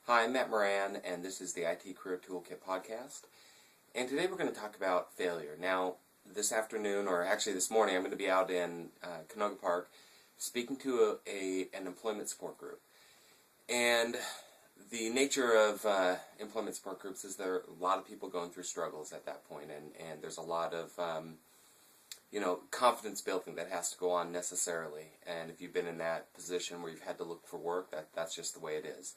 Hi, I'm Matt Moran, and this is the IT Career Toolkit podcast. And today we're going to talk about failure. Now, this afternoon, or actually this morning, I'm going to be out in Canoga Park speaking to an employment support group. And the nature of employment support groups is there are a lot of people going through struggles at that point, and there's a lot of confidence building that has to go on necessarily. And if you've been in that position where you've had to look for work, that's just the way it is.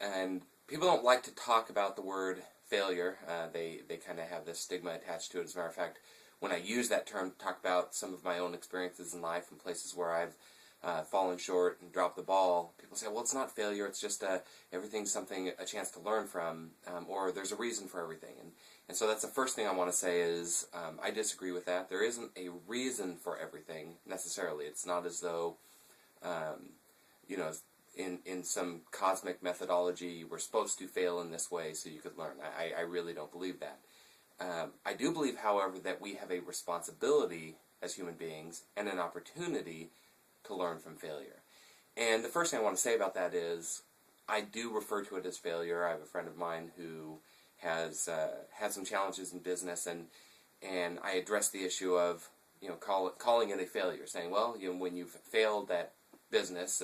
And people don't like to talk about the word failure. They kind of have this stigma attached to it. As a matter of fact, when I use that term to talk about some of my own experiences in life and places where I've fallen short and dropped the ball, people say, well, it's not failure, it's just everything's a chance to learn from, or there's a reason for everything. And so that's the first thing I want to say is I disagree with that. There isn't a reason for everything necessarily. It's not as though, in some cosmic methodology, we're supposed to fail in this way so you could learn. I really don't believe that. I do believe, however, that we have a responsibility as human beings and an opportunity to learn from failure. And the first thing I want to say about that is I do refer to it as failure. I have a friend of mine who has had some challenges in business, and I address the issue of calling it a failure, saying, well, when you've failed at business,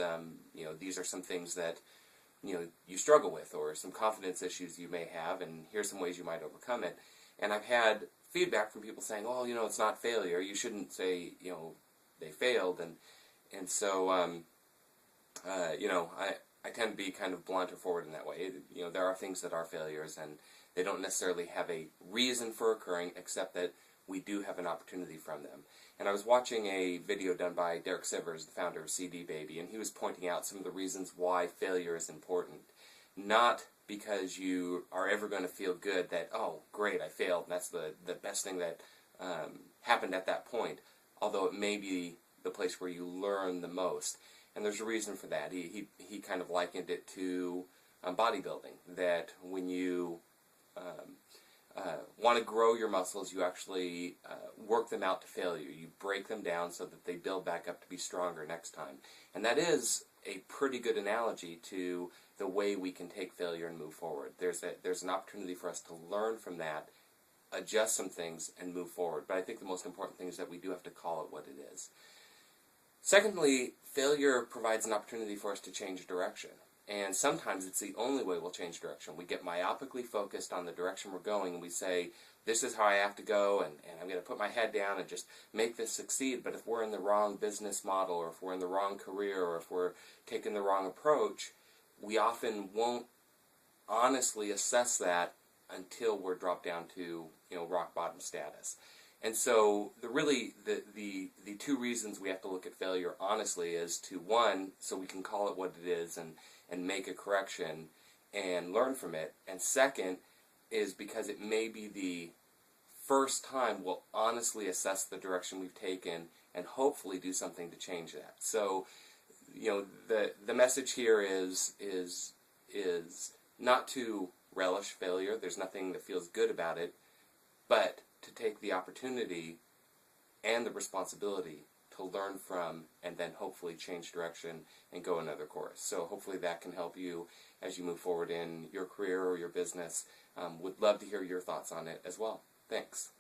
these are some things that you struggle with, or some confidence issues you may have, and here's some ways you might overcome it. And I've had feedback from people saying, well, it's not failure. You shouldn't say they failed, and so I tend to be kind of blunt or forward in that way. There are things that are failures, and they don't necessarily have a reason for occurring, except that we do have an opportunity from them. And I was watching a video done by Derek Sivers, the founder of CD Baby, and he was pointing out some of the reasons why failure is important. Not because you are ever going to feel good that, oh, great, I failed, and that's the best thing that happened at that point, although it may be the place where you learn the most. And there's a reason for that. He kind of likened it to bodybuilding, that when you want to grow your muscles, you actually work them out to failure. You break them down so that they build back up to be stronger next time. And that is a pretty good analogy to the way we can take failure and move forward. There's an opportunity for us to learn from that, adjust some things, and move forward. But I think the most important thing is that we do have to call it what it is. Secondly, failure provides an opportunity for us to change direction. And sometimes it's the only way we'll change direction. We get myopically focused on the direction we're going, and we say, this is how I have to go, and I'm going to put my head down and just make this succeed. But if we're in the wrong business model, or if we're in the wrong career, or if we're taking the wrong approach, we often won't honestly assess that until we're dropped down to rock bottom status. And so the two reasons we have to look at failure honestly is to, one, so we can call it what it is and make a correction and learn from it. And second is because it may be the first time we'll honestly assess the direction we've taken and hopefully do something to change that. So, the message here is not to relish failure. There's nothing that feels good about it, but to take the opportunity and the responsibility to learn from and then hopefully change direction and go another course. So hopefully that can help you as you move forward in your career or your business. Would love to hear your thoughts on it as well. Thanks.